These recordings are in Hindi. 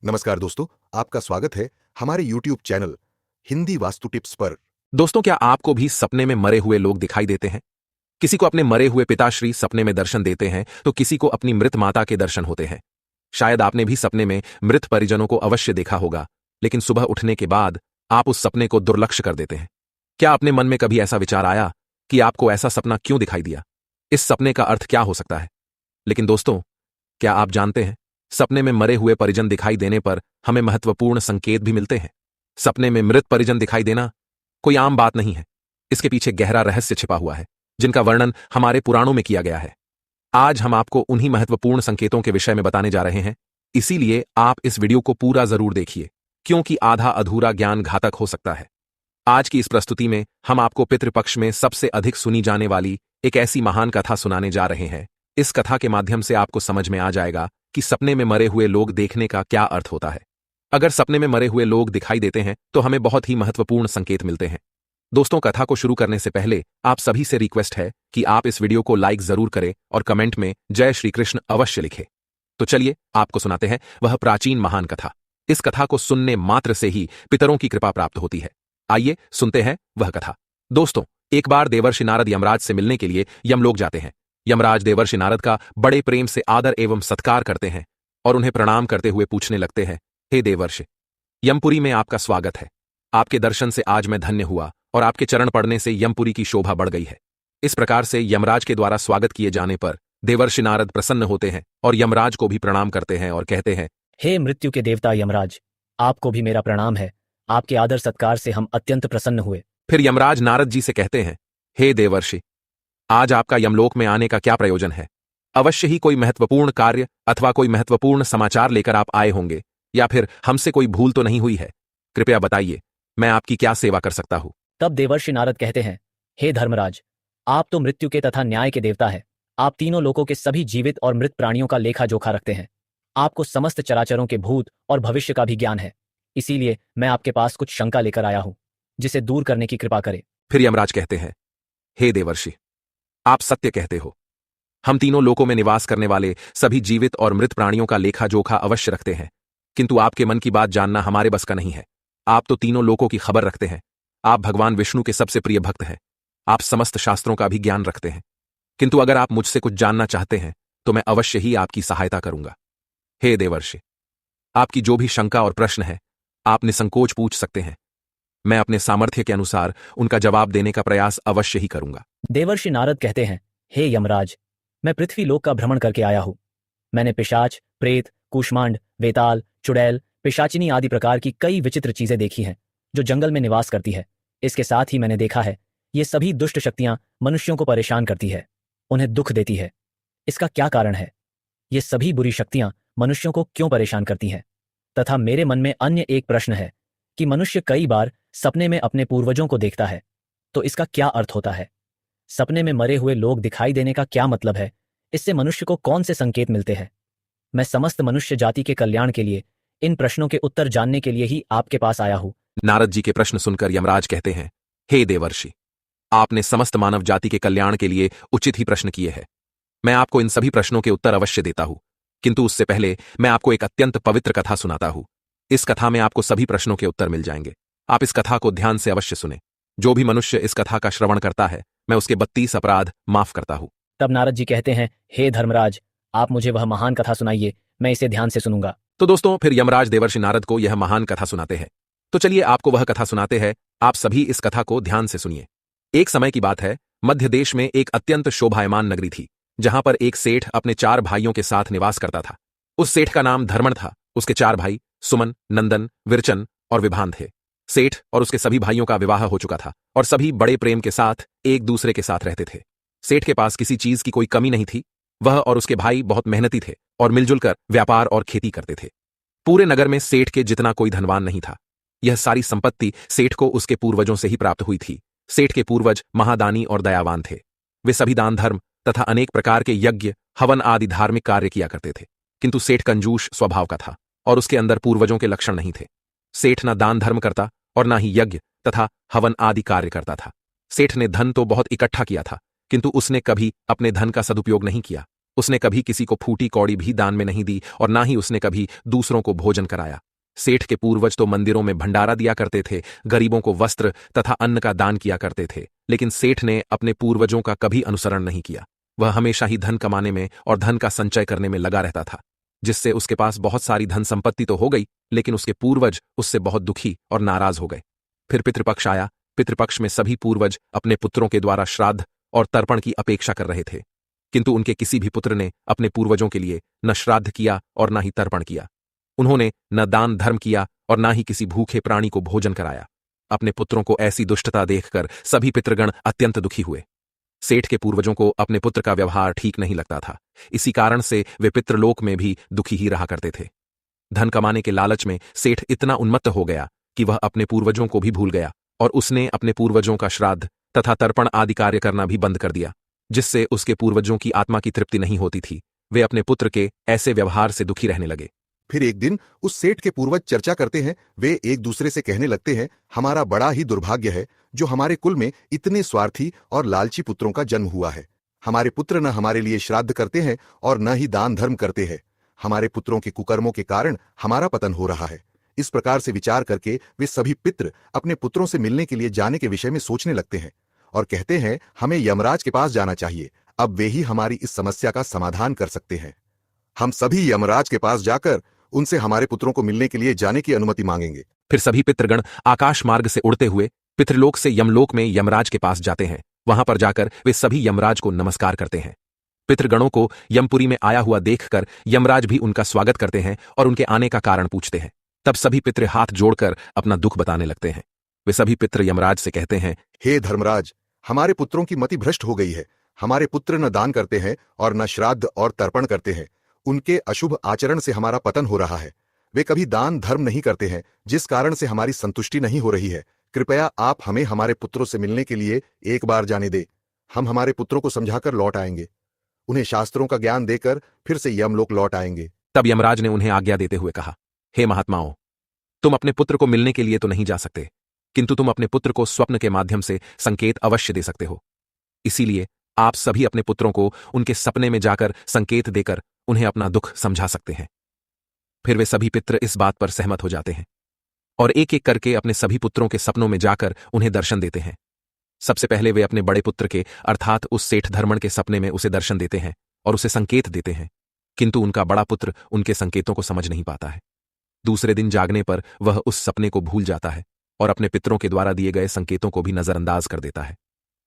नमस्कार दोस्तों, आपका स्वागत है हमारे YouTube channel Hindi vastu tips पर। दोस्तों, क्या आपको भी सपने में मरे हुए लोग दिखाई देते हैं? किसी को अपने मरे हुए पिताश्री सपने में दर्शन देते हैं तो किसी को अपनी मृत माता के दर्शन होते हैं। शायद आपने भी सपने में मृत परिजनों को अवश्य देखा होगा, लेकिन सुबह उठने के बाद आप उस सपने को दुर्लक्ष्य कर देते हैं। क्या अपने मन में कभी ऐसा विचार आया कि आपको ऐसा सपना क्यों दिखाई दिया? इस सपने का अर्थ क्या हो सकता है? लेकिन दोस्तों, क्या आप जानते हैं, सपने में मरे हुए परिजन दिखाई देने पर हमें महत्वपूर्ण संकेत भी मिलते हैं। सपने में मृत परिजन दिखाई देना कोई आम बात नहीं है। इसके पीछे गहरा रहस्य छिपा हुआ है, जिनका वर्णन हमारे पुराणों में किया गया है। आज हम आपको उन्हीं महत्वपूर्ण संकेतों के विषय में बताने जा रहे हैं, इसीलिए आप इस वीडियो को पूरा जरूर देखिए, क्योंकि आधा अधूरा ज्ञान घातक हो सकता है। आज की इस प्रस्तुति में हम आपको पितृपक्ष में सबसे अधिक सुनी जाने वाली एक ऐसी महान कथा सुनाने जा रहे हैं। इस कथा के माध्यम से आपको समझ में आ जाएगा कि सपने में मरे हुए लोग देखने का क्या अर्थ होता है। अगर सपने में मरे हुए लोग दिखाई देते हैं तो हमें बहुत ही महत्वपूर्ण संकेत मिलते हैं। दोस्तों, कथा को शुरू करने से पहले आप सभी से रिक्वेस्ट है कि आप इस वीडियो को लाइक जरूर करें और कमेंट में जय श्री कृष्ण अवश्य लिखें। तो चलिए आपको सुनाते हैं वह प्राचीन महान कथा। इस कथा को सुनने मात्र से ही पितरों की कृपा प्राप्त होती है। आइए सुनते हैं वह कथा। दोस्तों, एक बार देवर्षि नारद यमराज से मिलने के लिए यमलोक जाते हैं। यमराज देवर्षि नारद का बड़े प्रेम से आदर एवं सत्कार करते हैं और उन्हें प्रणाम करते हुए पूछने लगते हैं, हे देवर्षि, यमपुरी में आपका स्वागत है। आपके दर्शन से आज मैं धन्य हुआ और आपके चरण पड़ने से यमपुरी की शोभा बढ़ गई है। इस प्रकार से यमराज के द्वारा स्वागत किए जाने पर देवर्षि नारद प्रसन्न होते हैं और यमराज को भी प्रणाम करते हैं और कहते हैं, हे मृत्यु के देवता यमराज, आपको भी मेरा प्रणाम है। आपके आदर सत्कार से हम अत्यंत प्रसन्न हुए। फिर यमराज नारद जी से कहते हैं, हे देवर्षि, आज आपका यमलोक में आने का क्या प्रयोजन है? अवश्य ही कोई महत्वपूर्ण कार्य अथवा कोई महत्वपूर्ण समाचार लेकर आप आए होंगे, या फिर हमसे कोई भूल तो नहीं हुई है? कृपया बताइए, मैं आपकी क्या सेवा कर सकता हूं? तब देवर्षि नारद कहते हैं, हे धर्मराज, आप तो मृत्यु के तथा न्याय के देवता हैं। आप तीनों लोकों के सभी जीवित और मृत प्राणियों का लेखा जोखा रखते हैं। आपको समस्त चराचरों के भूत और भविष्य का भी ज्ञान है। इसीलिए मैं आपके पास कुछ शंका लेकर आया हूं, जिसे दूर करने की कृपा करें। फिर यमराज कहते हैं, हे देवर्षि, आप सत्य कहते हो। हम तीनों लोकों में निवास करने वाले सभी जीवित और मृत प्राणियों का लेखा जोखा अवश्य रखते हैं, किंतु आपके मन की बात जानना हमारे बस का नहीं है। आप तो तीनों लोकों की खबर रखते हैं। आप भगवान विष्णु के सबसे प्रिय भक्त हैं। आप समस्त शास्त्रों का भी ज्ञान रखते हैं, किंतु अगर आप मुझसे कुछ जानना चाहते हैं तो मैं अवश्य ही आपकी सहायता करूंगा। हे देवर्षि, आपकी जो भी शंका और प्रश्न है, आप निसंकोच पूछ सकते हैं। मैं अपने सामर्थ्य के अनुसार उनका जवाब देने का प्रयास अवश्य ही करूंगा। देवर्षि नारद कहते हैं, हे यमराज, मैं पृथ्वी लोक का भ्रमण करके आया हूं। मैंने पिशाच, प्रेत, कूष्मांड, वेताल, चुड़ैल, पिशाचिनी आदि प्रकार की कई विचित्र चीजें देखी हैं, जो जंगल में निवास करती है। इसके साथ ही मैंने देखा है, ये सभी दुष्ट शक्तियां मनुष्यों को परेशान करती है, उन्हें दुख देती है। इसका क्या कारण है? ये सभी बुरी शक्तियां मनुष्यों को क्यों परेशान करती हैं? तथा मेरे मन में अन्य एक प्रश्न है कि मनुष्य कई बार सपने में अपने पूर्वजों को देखता है, तो इसका क्या अर्थ होता है? सपने में मरे हुए लोग दिखाई देने का क्या मतलब है? इससे मनुष्य को कौन से संकेत मिलते हैं? मैं समस्त मनुष्य जाति के कल्याण के लिए, इन प्रश्नों के उत्तर जानने के लिए ही आपके पास आया हूं। नारद जी के प्रश्न सुनकर यमराज कहते हैं, हे देवर्षि, आपने समस्त मानव जाति के कल्याण के लिए उचित ही प्रश्न किए हैं। मैं आपको इन सभी प्रश्नों के उत्तर अवश्य देता हूं, किंतु उससे पहले मैं आपको एक अत्यंत पवित्र कथा सुनाता हूं। इस कथा में आपको सभी प्रश्नों के उत्तर मिल जाएंगे। आप इस कथा को ध्यान से अवश्य सुने। जो भी मनुष्य इस कथा का श्रवण करता है, मैं उसके 32 अपराध माफ करता हूं। तब नारद जी कहते हैं, हे धर्मराज, आप मुझे वह महान कथा सुनाइए, मैं इसे ध्यान से सुनूंगा। तो दोस्तों, फिर यमराज देवर्षि नारद को यह महान कथा सुनाते हैं। तो चलिए आपको वह कथा सुनाते हैं। आप सभी इस कथा को ध्यान से सुनिए। एक समय की बात है, मध्य देश में एक अत्यंत शोभायमान नगरी थी, जहां पर एक सेठ अपने 4 भाइयों के साथ निवास करता था। उस सेठ का नाम धर्मण था। उसके 4 भाई सुमन, नंदन, विरचन और विभान थे। सेठ और उसके सभी भाइयों का विवाह हो चुका था और सभी बड़े प्रेम के साथ एक दूसरे के साथ रहते थे। सेठ के पास किसी चीज की कोई कमी नहीं थी। वह और उसके भाई बहुत मेहनती थे और मिलजुल कर व्यापार और खेती करते थे। पूरे नगर में सेठ के जितना कोई धनवान नहीं था। यह सारी संपत्ति सेठ को उसके पूर्वजों से ही प्राप्त हुई थी। सेठ के पूर्वज महादानी और दयावान थे। वे सभी दान धर्म तथा अनेक प्रकार के यज्ञ, हवन आदि धार्मिक कार्य किया करते थे, किंतु सेठ कंजूस स्वभाव का था और उसके अंदर पूर्वजों के लक्षण नहीं थे। सेठ न दान धर्म करता और न ही यज्ञ तथा हवन आदि कार्य करता था। सेठ ने धन तो बहुत इकट्ठा किया था, किंतु उसने कभी अपने धन का सदुपयोग नहीं किया। उसने कभी किसी को फूटी कौड़ी भी दान में नहीं दी और ना ही उसने कभी दूसरों को भोजन कराया। सेठ के पूर्वज तो मंदिरों में भंडारा दिया करते थे, गरीबों को वस्त्र तथा अन्न का दान किया करते थे, लेकिन सेठ ने अपने पूर्वजों का कभी अनुसरण नहीं किया। वह हमेशा ही धन कमाने में और धन का संचय करने में लगा रहता था, जिससे उसके पास बहुत सारी धन संपत्ति तो हो गई, लेकिन उसके पूर्वज उससे बहुत दुखी और नाराज हो गए। फिर पितृपक्ष आया। पितृपक्ष में सभी पूर्वज अपने पुत्रों के द्वारा श्राद्ध और तर्पण की अपेक्षा कर रहे थे, किंतु उनके किसी भी पुत्र ने अपने पूर्वजों के लिए न श्राद्ध किया और न ही तर्पण किया। उन्होंने न दान धर्म किया और न ही किसी भूखे प्राणी को भोजन कराया। अपने पुत्रों को ऐसी दुष्टता देखकर सभी पितृगण अत्यंत दुखी हुए। सेठ के पूर्वजों को अपने पुत्र का व्यवहार ठीक नहीं लगता था, इसी कारण से वे पितृलोक में भी दुखी ही रहा करते थे। धन कमाने के लालच में सेठ इतना उन्मत्त हो गया कि वह अपने पूर्वजों को भी भूल गया और उसने अपने पूर्वजों का श्राद्ध तथा तर्पण आदि कार्य करना भी बंद कर दिया, जिससे उसके पूर्वजों की आत्मा की तृप्ति नहीं होती थी। वे अपने पुत्र के ऐसे व्यवहार से दुखी रहने लगे। फिर एक दिन उस सेठ के पूर्वज चर्चा करते हैं। वे एक दूसरे से कहने लगते हैं, हमारा बड़ा ही दुर्भाग्य है जो हमारे कुल में इतने स्वार्थी और लालची पुत्रों का जन्म हुआ है। हमारे पुत्र न हमारे लिए श्राद्ध करते हैं और न ही दान धर्म करते हैं। हमारे पुत्रों के कुकर्मों के कारण हमारा पतन हो रहा है। इस प्रकार से विचार करके वे सभी पितृ अपने पुत्रों से मिलने के लिए जाने के विषय में सोचने लगते हैं और कहते हैं, हमें यमराज के पास जाना चाहिए। अब वे ही हमारी इस समस्या का समाधान कर सकते हैं। हम सभी यमराज के पास जाकर उनसे हमारे पुत्रों को मिलने के लिए जाने की अनुमति मांगेंगे। फिर सभी पितृगण आकाश मार्ग से उड़ते हुए पितृलोक से यमलोक में यमराज के पास जाते हैं। वहां पर जाकर वे सभी यमराज को नमस्कार करते हैं। पितृगणों को यमपुरी में आया हुआ देखकर यमराज भी उनका स्वागत करते हैं और उनके आने का कारण पूछते हैं। तब सभी पितृ हाथ जोड़कर अपना दुख बताने लगते हैं। वे सभी पितृ यमराज से कहते हैं, हे धर्मराज, हमारे पुत्रों की मति भ्रष्ट हो गई है। हमारे पुत्र न दान करते हैं और न श्राद्ध और तर्पण करते हैं। उनके अशुभ आचरण से हमारा पतन हो रहा है। वे कभी दान धर्म नहीं करते हैं, जिस कारण से हमारी संतुष्टि नहीं हो रही है। कृपया आप हमें हमारे पुत्रों से मिलने के लिए एक बार जाने दे। हम हमारे पुत्रों को समझाकर लौट आएंगे। उन्हें शास्त्रों का ज्ञान देकर फिर से यमलोक लौट आएंगे। तब यमराज ने उन्हें आज्ञा देते हुए कहा, हे महात्माओं, तुम अपने पुत्र को मिलने के लिए तो नहीं जा सकते, किंतु तुम अपने पुत्र को स्वप्न के माध्यम से संकेत अवश्य दे सकते हो। इसीलिए आप सभी अपने पुत्रों को उनके सपने में जाकर संकेत देकर उन्हें अपना दुख समझा सकते हैं। फिर वे सभी पितृ इस बात पर सहमत हो जाते हैं और एक एक करके अपने सभी पुत्रों के सपनों में जाकर उन्हें दर्शन देते हैं। सबसे पहले वे अपने बड़े पुत्र के अर्थात उस सेठ धर्मण के सपने में उसे दर्शन देते हैं और उसे संकेत देते हैं, किंतु उनका बड़ा पुत्र उनके संकेतों को समझ नहीं पाता है। दूसरे दिन जागने पर वह उस सपने को भूल जाता है और अपने पितरों के द्वारा दिए गए संकेतों को भी नजरअंदाज कर देता है।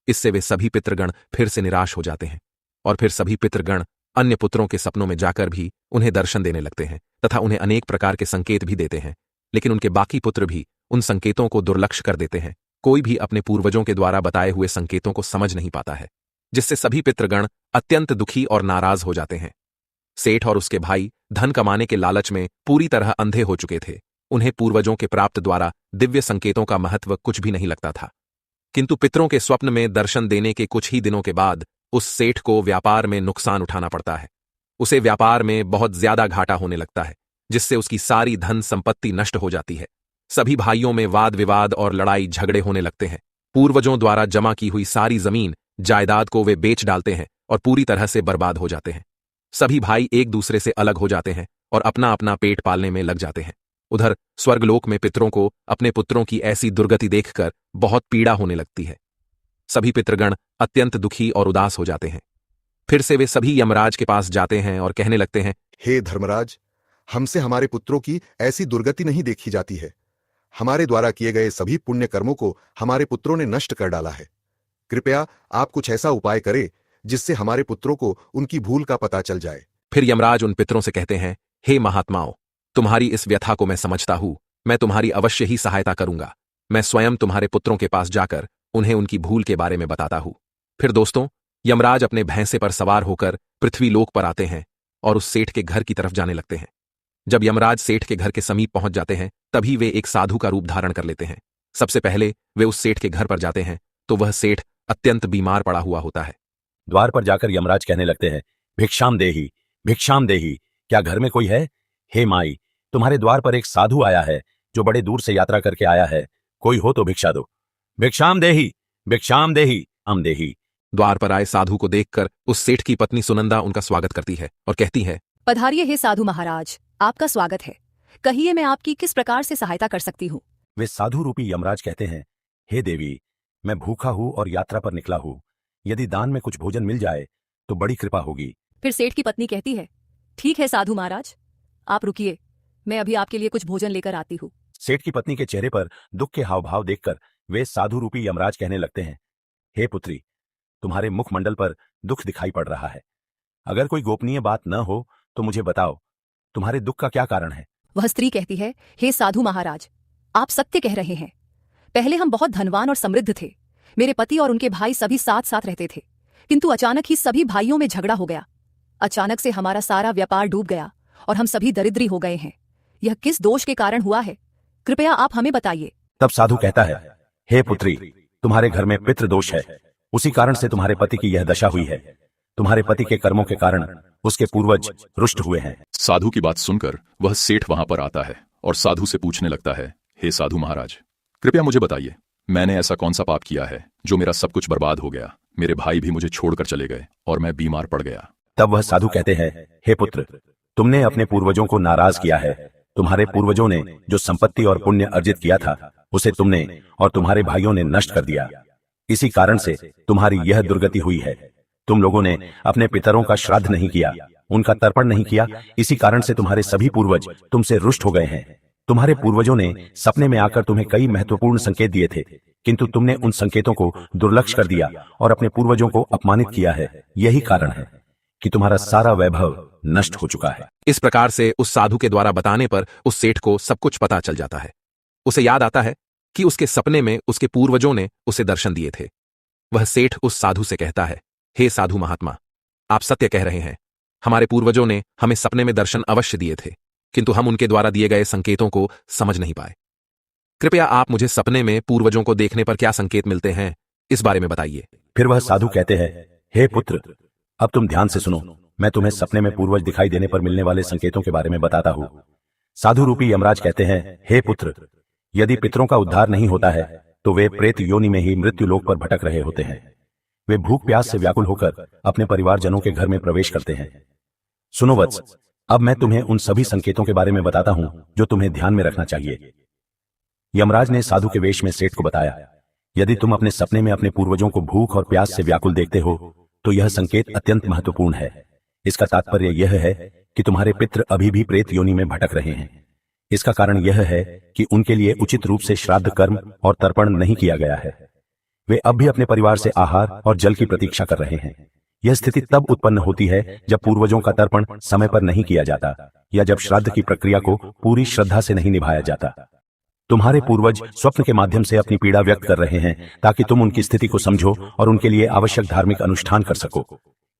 इससे वे सभी पितृगण फिर से निराश हो जाते हैं और फिर सभी पितृगण अन्य पुत्रों के सपनों में जाकर भी उन्हें दर्शन देने लगते हैं तथा उन्हें अनेक प्रकार के संकेत भी देते हैं, लेकिन उनके बाकी पुत्र भी उन संकेतों को दुर्लक्ष्य कर देते हैं। कोई भी अपने पूर्वजों के द्वारा बताए हुए संकेतों को समझ नहीं पाता है, जिससे सभी पितृगण अत्यंत दुखी और नाराज हो जाते हैं। सेठ और उसके भाई धन कमाने के लालच में पूरी तरह अंधे हो चुके थे। उन्हें पूर्वजों के प्राप्त द्वारा दिव्य संकेतों का महत्व कुछ भी नहीं लगता था, किंतु पितरों के स्वप्न में दर्शन देने के कुछ ही दिनों के बाद उस सेठ को व्यापार में नुकसान उठाना पड़ता है। उसे व्यापार में बहुत ज्यादा घाटा होने लगता है, जिससे उसकी सारी धन संपत्ति नष्ट हो जाती है। सभी भाइयों में वाद विवाद और लड़ाई झगड़े होने लगते हैं। पूर्वजों द्वारा जमा की हुई सारी जमीन जायदाद को वे बेच डालते हैं और पूरी तरह से बर्बाद हो जाते हैं। सभी भाई एक दूसरे से अलग हो जाते हैं और अपना अपना पेट पालने में लग जाते हैं। उधर स्वर्गलोक में पितरों को अपने पुत्रों की ऐसी दुर्गति देखकर बहुत पीड़ा होने लगती है। सभी पितृगण अत्यंत दुखी और उदास हो जाते हैं। फिर से वे सभी यमराज के पास जाते हैं और कहने लगते हैं, हे धर्मराज, हमसे हमारे पुत्रों की ऐसी दुर्गति नहीं देखी जाती है। हमारे द्वारा किए गए सभी पुण्य कर्मों को हमारे पुत्रों ने नष्ट कर डाला है। कृपया आप कुछ ऐसा उपाय करें जिससे हमारे पुत्रों को उनकी भूल का पता चल जाए। फिर यमराज उन पितरों से कहते हैं, हे महात्माओं, तुम्हारी इस व्यथा को मैं समझता हूं। मैं तुम्हारी अवश्य ही सहायता करूंगा। मैं स्वयं तुम्हारे पुत्रों के पास जाकर उन्हें उनकी भूल के बारे में बताता हूं। फिर दोस्तों, यमराज अपने भैंसे पर सवार होकर पृथ्वी लोक पर आते हैं और उस सेठ के घर की तरफ जाने लगते हैं। जब यमराज सेठ के घर के समीप पहुंच जाते हैं, तभी वे एक साधु का रूप धारण कर लेते हैं। सबसे पहले वे उस सेठ के घर पर जाते हैं तो वह सेठ अत्यंत बीमार पड़ा हुआ होता है। द्वार पर जाकर यमराज कहने लगते हैं, भिक्षाम देही, भिक्षाम देही, क्या घर में कोई है? हे माई, तुम्हारे द्वार पर एक साधु आया है जो बड़े दूर से यात्रा करके आया है। कोई हो तो भिक्षा दो। भिक्षाम देही, भिक्षाम देही, अम देही। द्वार पर आए साधु को देखकर उस सेठ की पत्नी सुनंदा उनका स्वागत करती है और कहती है, पधारिए हे साधु महाराज, आपका स्वागत है। कहिए मैं आपकी किस प्रकार से सहायता कर सकती हूँ। वे साधु रूपी यमराज कहते हैं, हे देवी, मैं भूखा हूँ और यात्रा पर निकला हूँ। यदि दान में कुछ भोजन मिल जाए तो बड़ी कृपा होगी। फिर सेठ की पत्नी कहती है, ठीक है साधु महाराज, आप रुकिए, मैं अभी आपके लिए कुछ भोजन लेकर आती हूँ। सेठ की पत्नी के चेहरे पर दुख के हाव भाव देखकर वे साधु रूपी यमराज कहने लगते हैं, हे पुत्री, तुम्हारे मुखमंडल पर दुख दिखाई पड़ रहा है। अगर कोई गोपनीय बात न हो तो मुझे बताओ, तुम्हारे दुख का क्या कारण है। वह स्त्री कहती है, हे साधु महाराज, आप सत्य कह रहे हैं। पहले हम बहुत धनवान और समृद्ध थे। मेरे पति और उनके भाई सभी साथ साथ रहते थे, किंतु अचानक ही सभी भाइयों में झगड़ा हो गया। अचानक से हमारा सारा व्यापार डूब गया और हम सभी दरिद्री हो गए हैं। यह किस दोष के कारण हुआ है, कृपया आप हमें बताइए। तब साधु कहता है, हे पुत्री, तुम्हारे घर में पितृ दोष है, उसी कारण से तुम्हारे पति की यह दशा हुई है। तुम्हारे पति के कर्मों के कारण उसके पूर्वज रुष्ट हुए हैं। साधु की बात सुनकर वह सेठ वहां पर आता है और साधु से पूछने लगता है, हे साधु महाराज, कृपया मुझे बताइए, मैंने ऐसा कौन सा पाप किया है जो मेरा सब कुछ बर्बाद हो गया। मेरे भाई भी मुझे छोड़कर चले गए और मैं बीमार पड़ गया। तब वह साधु कहते हैं, हे पुत्र, तुमने अपने पूर्वजों को नाराज किया है। तुम्हारे पूर्वजों ने जो संपत्ति और पुण्य अर्जित किया था उसे तुमने और तुम्हारे भाइयों ने नष्ट कर दिया। इसी कारण से तुम्हारी यह दुर्गति हुई है। तुम लोगों ने अपने पितरों का श्राद्ध नहीं किया, उनका तर्पण नहीं किया। इसी कारण से तुम्हारे सभी पूर्वज तुमसे रुष्ट हो गए हैं। तुम्हारे पूर्वजों ने सपने में आकर तुम्हें कई महत्वपूर्ण संकेत दिए थे, किंतु तुमने उन संकेतों को दुर्लक्ष्य कर दिया और अपने पूर्वजों को अपमानित किया है। यही कारण है कि तुम्हारा सारा वैभव नष्ट हो चुका है। इस प्रकार से उस साधु के द्वारा बताने पर उस सेठ को सब कुछ पता चल जाता है। उसे याद आता है कि उसके सपने में उसके पूर्वजों ने उसे दर्शन दिए थे। वह सेठ उस साधु से कहता है, हे साधु महात्मा, आप सत्य कह रहे हैं। हमारे पूर्वजों ने हमें सपने में दर्शन अवश्य दिए थे, किंतु हम उनके द्वारा दिए गए संकेतों को समझ नहीं पाए। कृपया आप मुझे सपने में पूर्वजों को देखने पर क्या संकेत मिलते हैं, इस बारे में बताइए। फिर वह साधु कहते हैं, हे पुत्र, अब तुम ध्यान से सुनो। मैं तुम्हें सपने में पूर्वज दिखाई देने पर मिलने वाले संकेतों के बारे में बताता हूं। साधु रूपी यमराज कहते हैं, हे पुत्र, यदि पितरों का उद्धार नहीं होता है तो वे प्रेत योनि में ही मृत्यु लोक पर भटक रहे होते हैं। वे भूख प्यास से व्याकुल होकर अपने परिवारजनों के घर में प्रवेश करते हैं। सुनो वत्स, अब मैं तुम्हें उन सभी संकेतों के बारे में बताता हूं जो तुम्हें ध्यान में रखना चाहिए। यमराज ने साधु के वेश में सेठ को बताया, यदि तुम अपने सपने में अपने पूर्वजों को भूख और प्यास से व्याकुल देखते हो तो यह संकेत अत्यंत महत्वपूर्ण है। इसका तात्पर्य यह है कि तुम्हारे पितृ अभी भी प्रेत योनि में भटक रहे हैं। इसका कारण यह है कि उनके लिए उचित रूप से श्राद्ध कर्म और तर्पण नहीं किया गया है। वे अब भी अपने परिवार से आहार और जल की प्रतीक्षा कर रहे हैं। यह स्थिति तब उत्पन्न होती है जब पूर्वजों का तर्पण समय पर नहीं किया जाता या जब श्राद्ध की प्रक्रिया को पूरी श्रद्धा से नहीं निभाया जाता। तुम्हारे पूर्वज स्वप्न के माध्यम से अपनी पीड़ा व्यक्त कर रहे हैं ताकि तुम उनकी स्थिति को समझो और उनके लिए आवश्यक धार्मिक अनुष्ठान कर सको।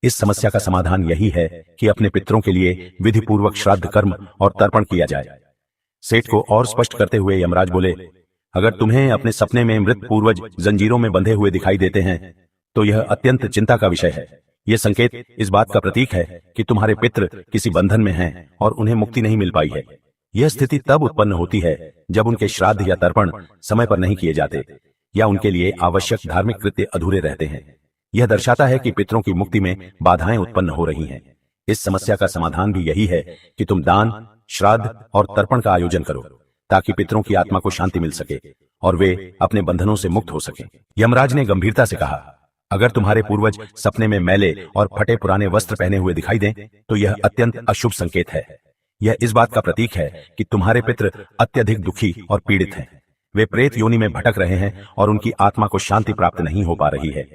इस समस्या का समाधान यही है कि अपने पितरों के लिए विधि पूर्वक श्राद्ध कर्म और तर्पण किया जाए। सेठ को और स्पष्ट करते हुए यमराज बोले, अगर तुम्हें अपने सपने में मृत पूर्वज जंजीरों में बंधे हुए दिखाई देते हैं तो यह अत्यंत चिंता का विषय है। यह संकेत इस बात का प्रतीक है कि तुम्हारे पितृ किसी बंधन में हैं और उन्हें मुक्ति नहीं मिल पाई है। यह स्थिति तब उत्पन्न होती है जब उनके श्राद्ध या तर्पण समय पर नहीं किए जाते या उनके लिए आवश्यक धार्मिक कृत्य अधूरे रहते हैं। यह दर्शाता है कि पितरों की मुक्ति में बाधाएं उत्पन्न हो रही हैं। इस समस्या का समाधान भी यही है कि तुम दान, श्राद्ध और तर्पण का आयोजन करो ताकि पितरों की आत्मा को शांति मिल सके और वे अपने बंधनों से मुक्त हो सकें। यमराज ने गंभीरता से कहा, अगर तुम्हारे पूर्वज सपने में मैले और फटे पुराने वस्त्र पहने हुए दिखाई दें तो यह अत्यंत अशुभ संकेत है। यह इस बात का प्रतीक है कि तुम्हारे पितृ अत्यधिक दुखी और पीड़ित हैं। वे प्रेत योनि में भटक रहे हैं और उनकी आत्मा को शांति प्राप्त नहीं हो पा रही है।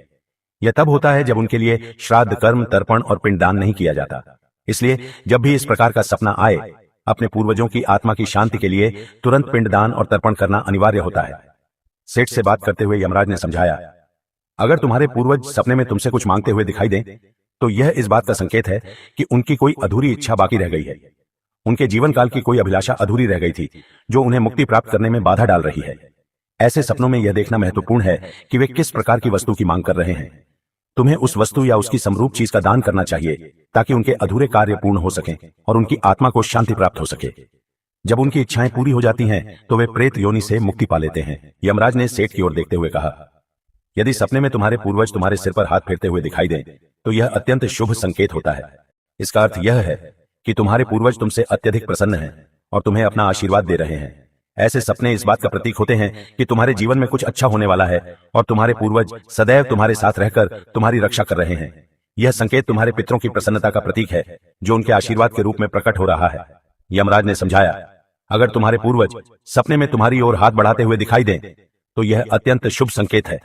यह तब होता है जब उनके लिए श्राद्ध कर्म, तर्पण और पिंडदान नहीं किया जाता। इसलिए जब भी इस प्रकार का सपना आए, अपने पूर्वजों की आत्मा की शांति के लिए तुरंत पिंडदान और तर्पण करना अनिवार्य होता है। सेठ से बात करते हुए यमराज ने समझाया, अगर तुम्हारे पूर्वज सपने में तुमसे कुछ मांगते हुए दिखाई दें तो यह इस बात का संकेत है कि उनकी कोई अधूरी इच्छा बाकी रह गई है। उनके जीवन काल की कोई अभिलाषा अधूरी रह गई थी जो उन्हें मुक्ति प्राप्त करने में बाधा डाल रही है। ऐसे सपनों में यह देखना महत्वपूर्ण है कि वे किस प्रकार की वस्तु की मांग कर रहे हैं। तुम्हें उस वस्तु या उसकी समरूप चीज का दान करना चाहिए ताकि उनके अधूरे कार्य पूर्ण हो सकें और उनकी आत्मा को शांति प्राप्त हो सके। जब उनकी इच्छाएं पूरी हो जाती हैं तो वे प्रेत योनि से मुक्ति पा लेते हैं। यमराज ने सेठ की ओर देखते हुए कहा, यदि सपने में तुम्हारे पूर्वज तुम्हारे सिर पर हाथ फेरते हुए दिखाई दें तो यह अत्यंत शुभ संकेत होता है। इसका अर्थ यह है कि तुम्हारे पूर्वज तुमसे अत्यधिक प्रसन्न हैं और तुम्हें अपना आशीर्वाद दे रहे हैं। ऐसे सपने इस बात का प्रतीक होते हैं कि तुम्हारे जीवन में कुछ अच्छा होने वाला है और तुम्हारे पूर्वज सदैव तुम्हारे साथ रहकर तुम्हारी रक्षा कर रहे हैं। यह संकेत तुम्हारे पितरों की प्रसन्नता का प्रतीक है जो उनके आशीर्वाद के रूप में प्रकट हो रहा है। यमराज ने समझाया, अगर तुम्हारे पूर्वज सपने में तुम्हारी ओर हाथ बढ़ाते हुए दिखाई दें तो यह अत्यंत शुभ संकेत है।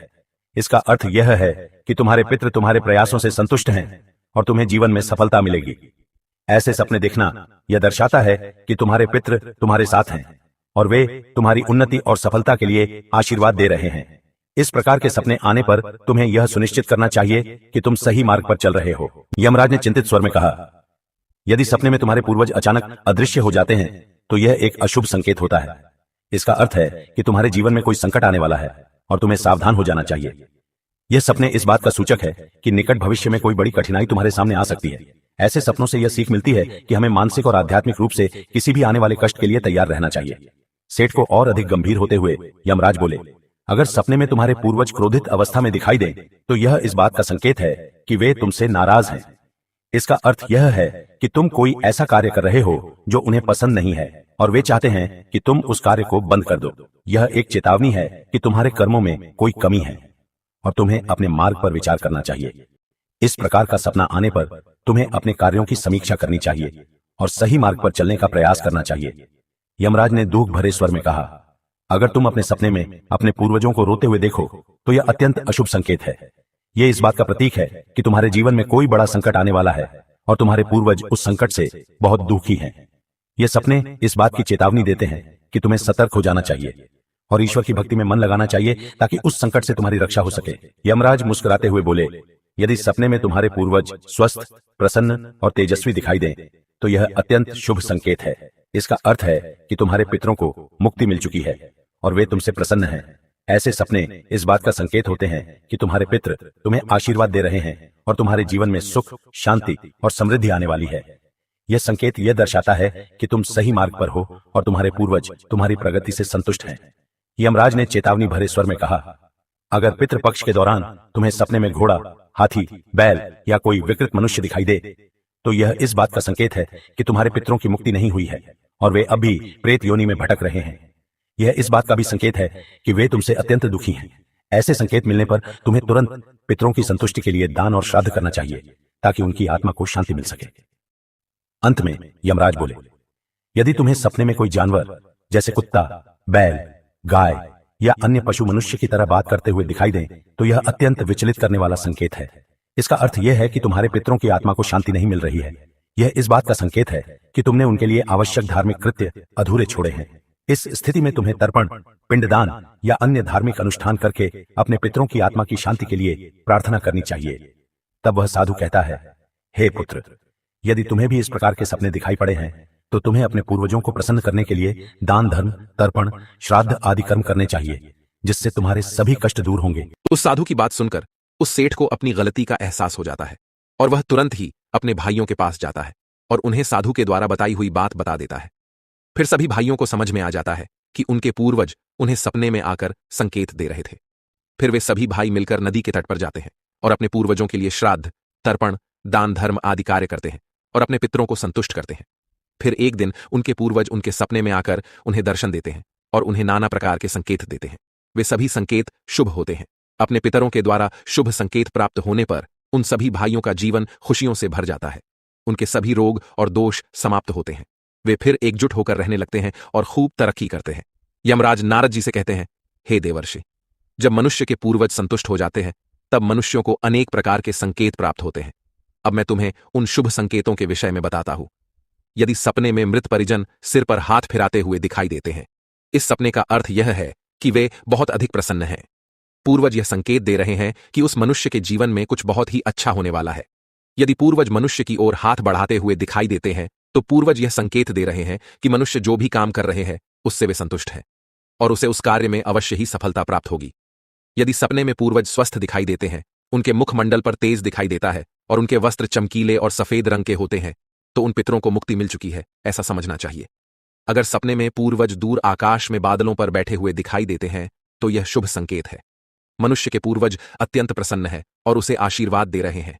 इसका अर्थ यह है कि तुम्हारे पितृ तुम्हारे प्रयासों से संतुष्ट हैं और तुम्हें जीवन में सफलता मिलेगी। ऐसे सपने देखना यह दर्शाता है कि तुम्हारे पितृ तुम्हारे साथ हैं और वे तुम्हारी उन्नति और सफलता के लिए आशीर्वाद दे रहे हैं। इस प्रकार के सपने आने पर तुम्हें यह सुनिश्चित करना चाहिए कि तुम सही मार्ग पर चल रहे हो। यमराज ने चिंतित स्वर में कहा, यदि सपने में तुम्हारे पूर्वज अचानक अदृश्य हो जाते हैं तो यह एक अशुभ संकेत होता है। इसका अर्थ है कि तुम्हारे जीवन में कोई संकट आने वाला है और तुम्हें सावधान हो जाना चाहिए। यह सपने इस बात का सूचक है कि निकट भविष्य में कोई बड़ी कठिनाई तुम्हारे सामने आ सकती है। ऐसे सपनों से यह सीख मिलती है कि हमें मानसिक और आध्यात्मिक रूप से किसी भी आने वाले कष्ट के लिए तैयार रहना चाहिए। सेठ को और अधिक गंभीर होते हुए यमराज बोले, अगर सपने में तुम्हारे पूर्वज क्रोधित अवस्था में दिखाई दें तो यह इस बात का संकेत है कि वे तुमसे नाराज हैं। इसका अर्थ यह है कि तुम कोई ऐसा कार्य कर रहे हो जो उन्हें पसंद नहीं है और वे चाहते हैं कि तुम उस कार्य को बंद कर दो। यह एक चेतावनी है कि तुम्हारे कर्मों में कोई कमी है और तुम्हें अपने मार्ग पर विचार करना चाहिए। इस प्रकार का सपना आने पर तुम्हें अपने कार्यों की समीक्षा करनी चाहिए और सही मार्ग पर चलने का प्रयास करना चाहिए। यमराज ने दुख भरे स्वर में कहा, अगर तुम अपने सपने में अपने पूर्वजों को रोते हुए देखो तो यह अत्यंत अशुभ संकेत है। यह इस बात का प्रतीक है कि तुम्हारे जीवन में कोई बड़ा संकट आने वाला है और तुम्हारे पूर्वज उस संकट से बहुत दुखी हैं। ये सपने इस बात की चेतावनी देते हैं कि तुम्हें सतर्क हो जाना चाहिए और ईश्वर की भक्ति में मन लगाना चाहिए ताकि उस संकट से तुम्हारी रक्षा हो सके। यमराज मुस्कुराते हुए बोले, यदि सपने में तुम्हारे पूर्वज स्वस्थ, प्रसन्न और तेजस्वी दिखाई दें तो यह अत्यंत शुभ संकेत है। इसका अर्थ है कि तुम्हारे पितरों को मुक्ति मिल चुकी है और वे तुमसे प्रसन्न हैं। ऐसे सपने इस बात का संकेत होते हैं कि तुम्हारे पितृ तुम्हें आशीर्वाद दे रहे हैं और तुम्हारे जीवन में सुख, शांति और समृद्धि आने वाली है। यह संकेत यह दर्शाता है कि तुम सही मार्ग पर हो और तुम्हारे पूर्वज तुम्हारी प्रगति से संतुष्ट हैं। यमराज ने चेतावनी भरे स्वर में कहा, अगर पितृपक्ष के दौरान तुम्हें सपने में घोड़ा, हाथी, बैल या कोई विकृत मनुष्य दिखाई दे तो यह इस बात का संकेत है कि तुम्हारे पितरों की मुक्ति नहीं हुई है और वे अब भी प्रेत योनि में भटक रहे हैं। यह इस बात का भी संकेत है कि वे तुमसे अत्यंत दुखी हैं। ऐसे संकेत मिलने पर तुम्हें तुरंत पितरों की संतुष्टि के लिए दान और श्राद्ध करना चाहिए ताकि उनकी आत्मा को शांति मिल सके। अंत में यमराज बोले, यदि तुम्हें सपने में कोई जानवर जैसे कुत्ता, बैल, गाय या अन्य पशु मनुष्य की तरह बात करते हुए दिखाई दें तो यह अत्यंत विचलित करने वाला संकेत है। इसका अर्थ यह है कि तुम्हारे पितरों की आत्मा को शांति नहीं मिल रही है। यह इस बात का संकेत है कि तुमने उनके लिए आवश्यक धार्मिक कृत्य अधूरे छोड़े हैं। इस स्थिति में तुम्हें तर्पण, पिंडदान या अन्य धार्मिक अनुष्ठान करके अपने पितरों की आत्मा की शांति के लिए प्रार्थना करनी चाहिए। तब वह साधु कहता है, हे पुत्र, यदि तुम्हें भी इस प्रकार के सपने दिखाई पड़े हैं तो तुम्हें अपने पूर्वजों को प्रसन्न करने के लिए दान, धर्म, तर्पण, श्राद्ध आदि कर्म करने चाहिए जिससे तुम्हारे सभी कष्ट दूर होंगे। उस साधु की बात सुनकर उस सेठ को अपनी गलती का एहसास हो जाता है और वह तुरंत ही अपने भाइयों के पास जाता है और उन्हें साधु के द्वारा बताई हुई बात बता देता है। फिर सभी भाइयों को समझ में आ जाता है कि उनके पूर्वज उन्हें सपने में आकर संकेत दे रहे थे। फिर वे सभी भाई मिलकर नदी के तट पर जाते हैं और अपने पूर्वजों के लिए श्राद्ध, तर्पण, दान, धर्म आदि कार्य करते हैं और अपने पितरों को संतुष्ट करते हैं। फिर एक दिन उनके पूर्वज उनके सपने में आकर उन्हें दर्शन देते हैं और उन्हें नाना प्रकार के संकेत देते हैं। वे सभी संकेत शुभ होते हैं। अपने पितरों के द्वारा शुभ संकेत प्राप्त होने पर उन सभी भाइयों का जीवन खुशियों से भर जाता है। उनके सभी रोग और दोष समाप्त होते हैं। वे फिर एकजुट होकर रहने लगते हैं और खूब तरक्की करते हैं। यमराज नारद जी से कहते हैं, हे देवर्षि, जब मनुष्य के पूर्वज संतुष्ट हो जाते हैं तब मनुष्यों को अनेक प्रकार के संकेत प्राप्त होते हैं। अब मैं तुम्हें उन शुभ संकेतों के विषय में बताता हूं। यदि सपने में मृत परिजन सिर पर हाथ फिराते हुए दिखाई देते हैं, इस सपने का अर्थ यह है कि वे बहुत अधिक प्रसन्न हैं। पूर्वज यह संकेत दे रहे हैं कि उस मनुष्य के जीवन में कुछ बहुत ही अच्छा होने वाला है। यदि पूर्वज मनुष्य की ओर हाथ बढ़ाते हुए दिखाई देते हैं तो पूर्वज यह संकेत दे रहे हैं कि मनुष्य जो भी काम कर रहे हैं उससे वे संतुष्ट हैं और उसे उस कार्य में अवश्य ही सफलता प्राप्त होगी। यदि सपने में पूर्वज स्वस्थ दिखाई देते हैं, उनके मुखमंडल पर तेज दिखाई देता है और उनके वस्त्र चमकीले और सफेद रंग के होते हैं तो उन पितरों को मुक्ति मिल चुकी है, ऐसा समझना चाहिए। अगर सपने में पूर्वज दूर आकाश में बादलों पर बैठे हुए दिखाई देते हैं तो यह शुभ संकेत है। मनुष्य के पूर्वज अत्यंत प्रसन्न है और उसे आशीर्वाद दे रहे हैं।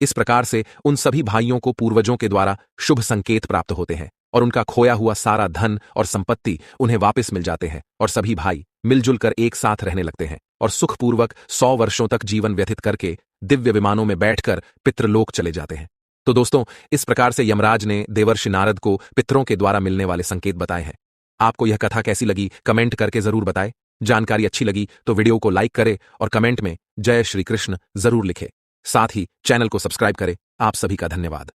इस प्रकार से उन सभी भाइयों को पूर्वजों के द्वारा शुभ संकेत प्राप्त होते हैं और उनका खोया हुआ सारा धन और संपत्ति उन्हें वापस मिल जाते हैं और सभी भाई मिलजुल कर एक साथ रहने लगते हैं और सुखपूर्वक 100 वर्षों तक जीवन व्यतीत करके दिव्य विमानों में बैठकर पितृलोक चले जाते हैं। तो दोस्तों, इस प्रकार से यमराज ने देवर्षि नारद को पितरों के द्वारा मिलने वाले संकेत बताए हैं। आपको यह कथा कैसी लगी कमेंट करके जरूर बताएं। जानकारी अच्छी लगी तो वीडियो को लाइक करें और कमेंट में जय श्री कृष्ण जरूर लिखें। साथ ही चैनल को सब्सक्राइब करें। आप सभी का धन्यवाद।